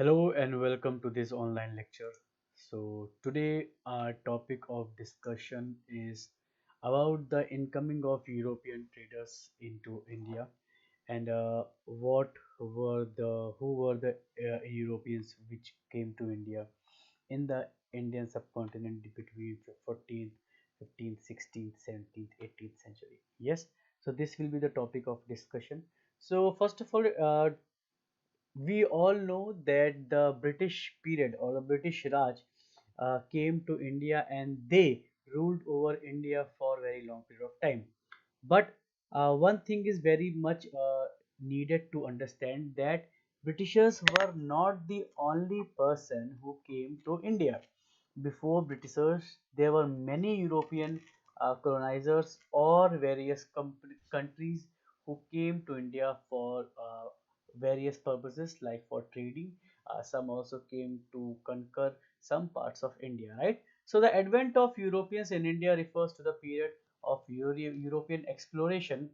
Hello and welcome to this online lecture. So today our topic of discussion is about the incoming of European traders into India and what were the who were the Europeans which came to India in the Indian subcontinent between 14th, 15th, 16th, 17th, 18th century. Yes, so this will be the topic of discussion. So first of all, we all know that the British period or the British Raj came to India and they ruled over India for a very long period of time. But one thing is very much needed to understand that Britishers were not the only person who came to India. Before Britishers, there were many European colonizers or various countries who came to India for various purposes, like for trading. Some also came to conquer some parts of India, right? So the advent of Europeans in India refers to the period of European exploration,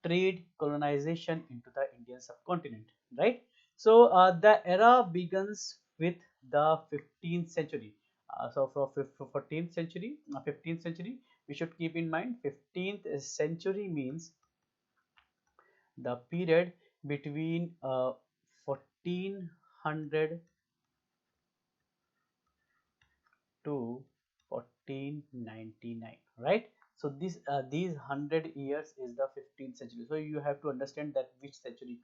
trade, colonization into the Indian subcontinent, right? So the era begins with the 15th century. So from 14th century, 15th century, we should keep in mind 15th century means the period between 1400 to 1499, right? So this these 100 years is the 15th century. So you have to understand that which century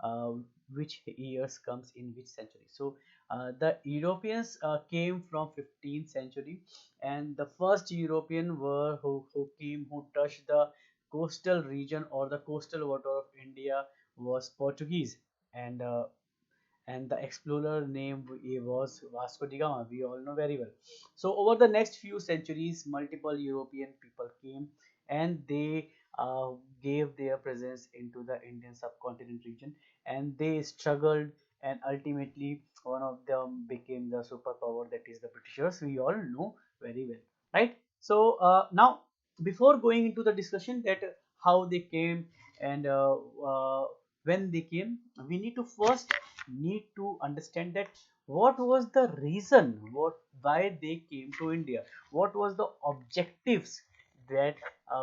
uh, which years comes in which century. So the Europeans came from 15th century, and the first European were who came, who touched the coastal region or the coastal water of India, was Portuguese. And the explorer name was Vasco da Gama. We all know very well. So over the next few centuries, multiple European people came and they gave their presence into the Indian subcontinent region, and they struggled, and ultimately one of them became the superpower, that is the Britishers. We all know very well, right? So now, before going into the discussion that how they came and when they came, we need to first need to understand that what was the reason, why they came to India, what was the objectives that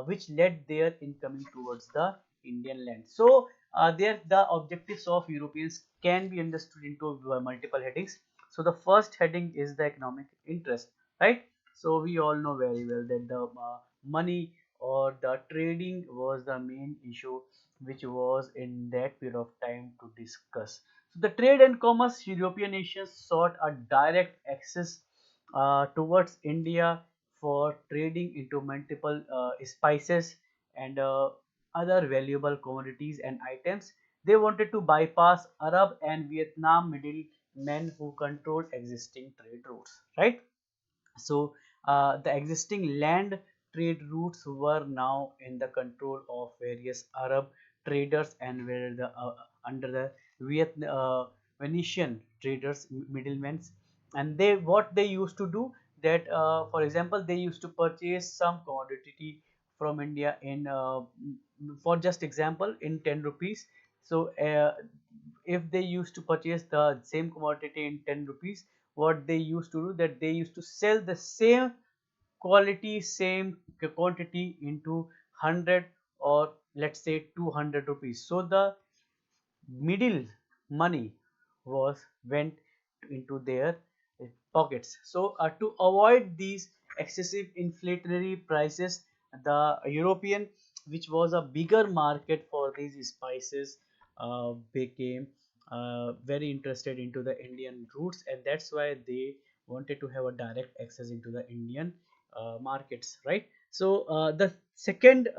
which led their in coming towards the Indian land. So there the objectives of Europeans can be understood into multiple headings. So the first heading is the economic interest, right? So we all know very well that the money or the trading was the main issue which was in that period of time to discuss. So the trade and commerce, European nations sought a direct access towards India for trading into multiple spices and other valuable commodities and items. They wanted to bypass Arab and Vietnam middlemen who controlled existing trade routes, right? So the existing land trade routes were now in the control of various Arab traders and were under the Venetian traders, middlemen. And they, what they used to do, that for example, they used to purchase some commodity from India in for just example in 10 rupees. So if they used to purchase the same commodity in 10 rupees, what they used to do, that they used to sell the same quality, same quantity into 100, or let's say 200 rupees. So the middle money was went into their pockets. So to avoid these excessive inflationary prices, the European, which was a bigger market for these spices, became very interested into the Indian roots, and that's why they wanted to have a direct access into the Indian markets, right? So the second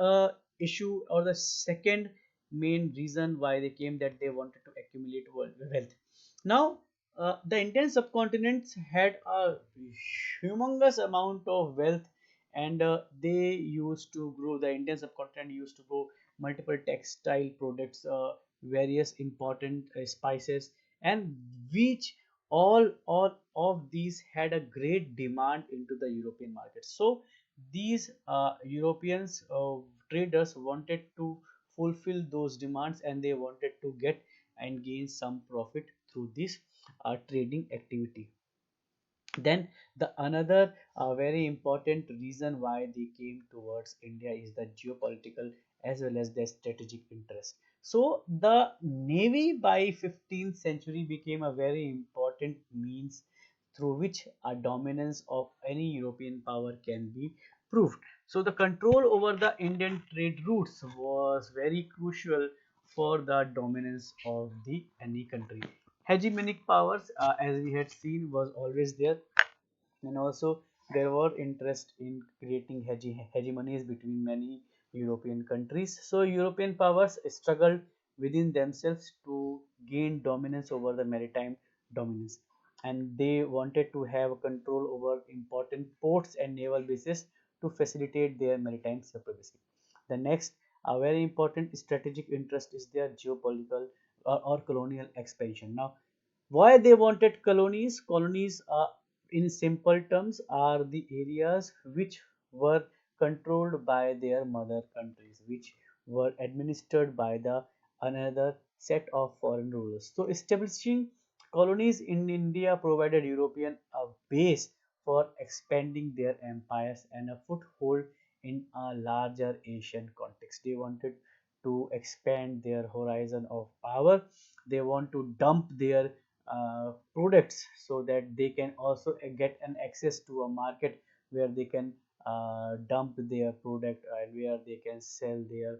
issue, or the second main reason why they came, that they wanted to accumulate wealth. Now the Indian subcontinent had a humongous amount of wealth, and they used to grow. The Indian subcontinent used to grow multiple textile products, various important spices, and which all of these had a great demand into the European market. So these Europeans traders wanted to fulfill those demands, and they wanted to get and gain some profit through this trading activity. Then the another very important reason why they came towards India is the geopolitical as well as their strategic interest. So the navy by 15th century became a very important means through which a dominance of any European power can be proved. So the control over the Indian trade routes was very crucial for the dominance of the any country. Hegemonic powers, as we had seen, was always there, and also there were interest in creating hegemonies between many European countries. So European powers struggled within themselves to gain dominance over the maritime dominance, and they wanted to have control over important ports and naval bases to facilitate their maritime supremacy. The next, a very important strategic interest is their geopolitical or colonial expansion. Now, why they wanted colonies? Colonies are, in simple terms, are the areas which were controlled by their mother countries, which were administered by the another set of foreign rulers. So establishing colonies in India provided European a base for expanding their empires and a foothold in a larger Asian context. They wanted to expand their horizon of power. They want to dump their products so that they can also get an access to a market where they can dump their product and where they can sell their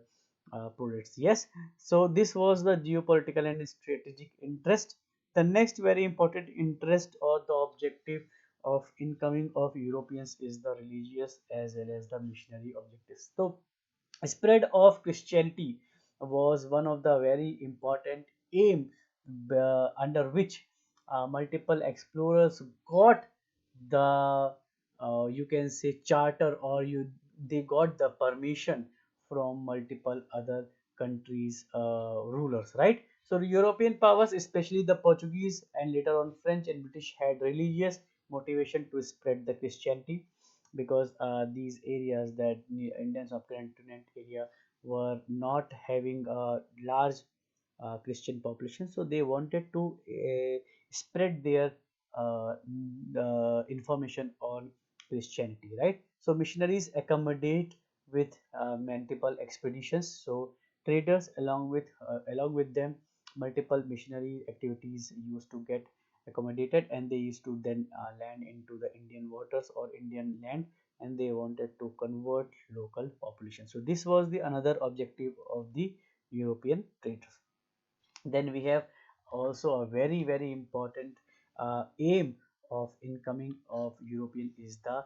products. Yes, so this was the geopolitical and strategic interest. The next very important interest or the objective of incoming of Europeans is the religious as well as the missionary objectives. So spread of Christianity was one of the very important aim under which multiple explorers got the you can say charter, or they got the permission from multiple other countries rulers, right? So European powers, especially the Portuguese and later on French and British, had religious motivation to spread the Christianity, because these areas, that Indian subcontinent area, were not having a large Christian population, so they wanted to spread their information on Christianity, right? So missionaries accommodate with multiple expeditions. So traders along with them, multiple missionary activities used to get accommodated, and they used to then land into the Indian waters or Indian land, and they wanted to convert local population. So this was the another objective of the European traders. Then we have also a very important aim of incoming of European is the